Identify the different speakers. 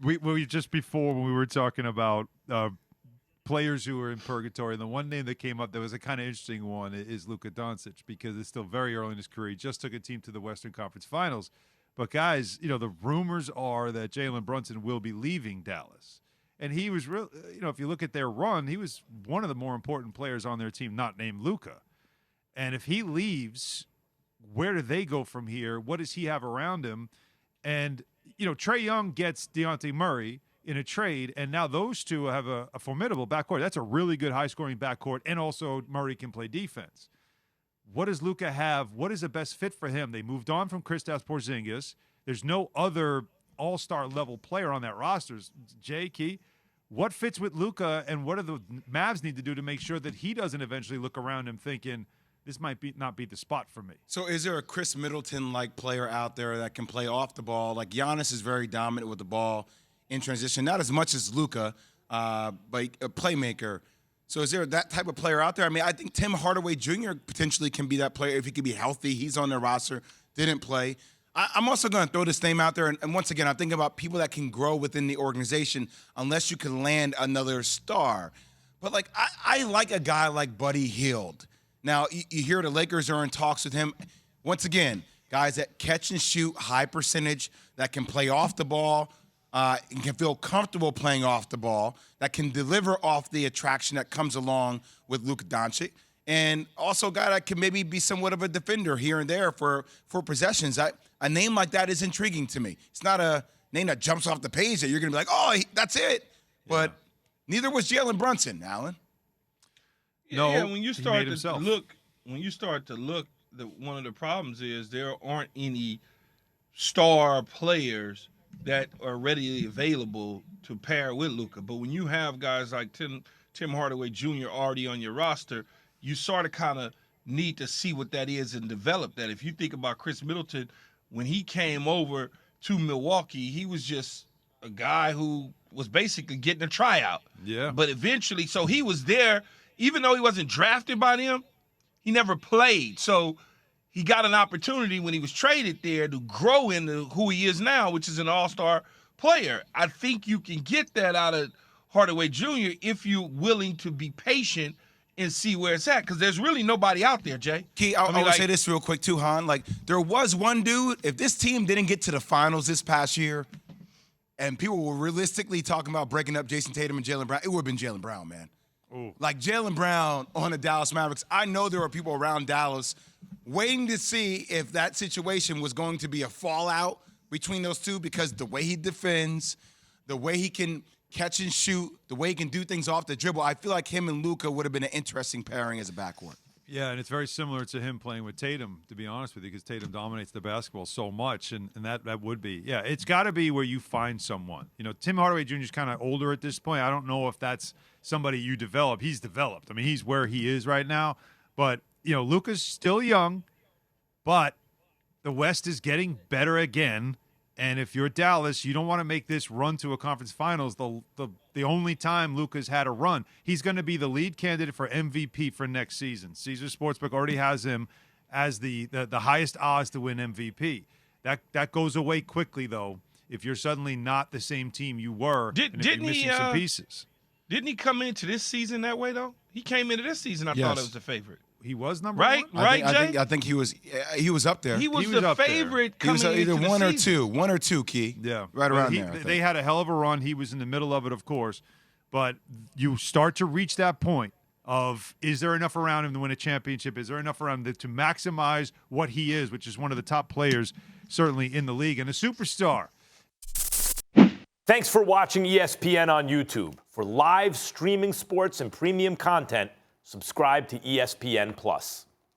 Speaker 1: we just before when we were talking about players who were in purgatory, and the one name that came up that was a kind of interesting one is Luka Doncic, because it's still very early in his career. He just took a team to the Western Conference Finals. But, guys, the rumors are that Jalen Brunson will be leaving Dallas. And he was real, if you look at their run, he was one of the more important players on their team, not named Luka. And if he leaves, where do they go from here? What does he have around him? And, Trae Young gets Dejounte Murray in a trade, and now those two have a formidable backcourt. That's a really good high-scoring backcourt, and also Murray can play defense. What does Luka have? What is the best fit for him? They moved on from Kristaps Porzingis. There's no other all-star level player on that roster. Jay Key, what fits with Luka, and what do the Mavs need to do to make sure that he doesn't eventually look around him thinking, this might not be the spot for me?
Speaker 2: So is there a Chris Middleton-like player out there that can play off the ball? Like Giannis is very dominant with the ball in transition, not as much as Luka, but a playmaker. So is there that type of player out there? I mean, I think Tim Hardaway Jr. potentially can be that player if he could be healthy. He's on their roster, didn't play. I'm also going to throw this name out there, and once again, I'm thinking about people that can grow within the organization unless you can land another star. But, I like a guy like Buddy Hield. Now, you hear the Lakers are in talks with him. Once again, guys that catch and shoot, high percentage, that can play off the ball, and can feel comfortable playing off the ball, that can deliver off the attraction that comes along with Luka Doncic, and also a guy that can maybe be somewhat of a defender here and there for possessions. A name like that is intriguing to me. It's not a name that jumps off the page that you're going to be like, oh, that's it. But neither was Jalen Brunson, Alan.
Speaker 3: Yeah, when you start to look, one of the problems is there aren't any star players that are readily available to pair with Luka. But when you have guys like Tim Hardaway Jr. already on your roster, you sort of kind of need to see what that is and develop that. If you think about Chris Middleton, when he came over to Milwaukee, he was just a guy who was basically getting a tryout.
Speaker 1: Yeah.
Speaker 3: But eventually, so he was there, even though he wasn't drafted by them, he never played. So he got an opportunity when he was traded there to grow into who he is now, which is an all-star player. I think you can get that out of Hardaway Jr. if you're willing to be patient and see where it's at, because there's really nobody out there, Jay.
Speaker 2: Key, I will say this real quick too, Han. There was one dude, if this team didn't get to the finals this past year and people were realistically talking about breaking up Jason Tatum and Jalen Brown, it would have been Jalen Brown, man.
Speaker 1: Ooh.
Speaker 2: Jalen Brown on the Dallas Mavericks. I know there were people around Dallas waiting to see if that situation was going to be a fallout between those two, because the way he defends, the way he can catch and shoot, the way he can do things off the dribble, I feel like him and Luka would have been an interesting pairing as a backcourt.
Speaker 1: Yeah, and it's very similar to him playing with Tatum, to be honest with you, because Tatum dominates the basketball so much, and that would be. Yeah, it's got to be where you find someone. Tim Hardaway Jr. is kind of older at this point. I don't know if that's somebody you develop. He's developed. I mean, he's where he is right now. But, Luka's still young, but the West is getting better again. And if you're Dallas, you don't want to make this run to a conference finals the only time Luka's had a run. He's going to be the lead candidate for MVP for next season. Caesars Sportsbook already has him as the highest odds to win MVP. That goes away quickly, though, if you're suddenly not the same team you were and if you're missing some pieces.
Speaker 3: Didn't he come into this season that way, though? He came into this season, I thought it was the favorite.
Speaker 1: He was number one?
Speaker 3: Right, Jay?
Speaker 2: I think he was up there.
Speaker 3: He was the favorite coming into the season. He was either
Speaker 2: one or two, Key.
Speaker 1: Yeah.
Speaker 2: Right around there.
Speaker 1: They had a hell of a run. He was in the middle of it, of course. But you start to reach that point of, is there enough around him to win a championship? Is there enough around him to maximize what he is, which is one of the top players certainly in the league and a superstar.
Speaker 4: Thanks for watching ESPN on YouTube. For live streaming sports and premium content, subscribe to ESPN+.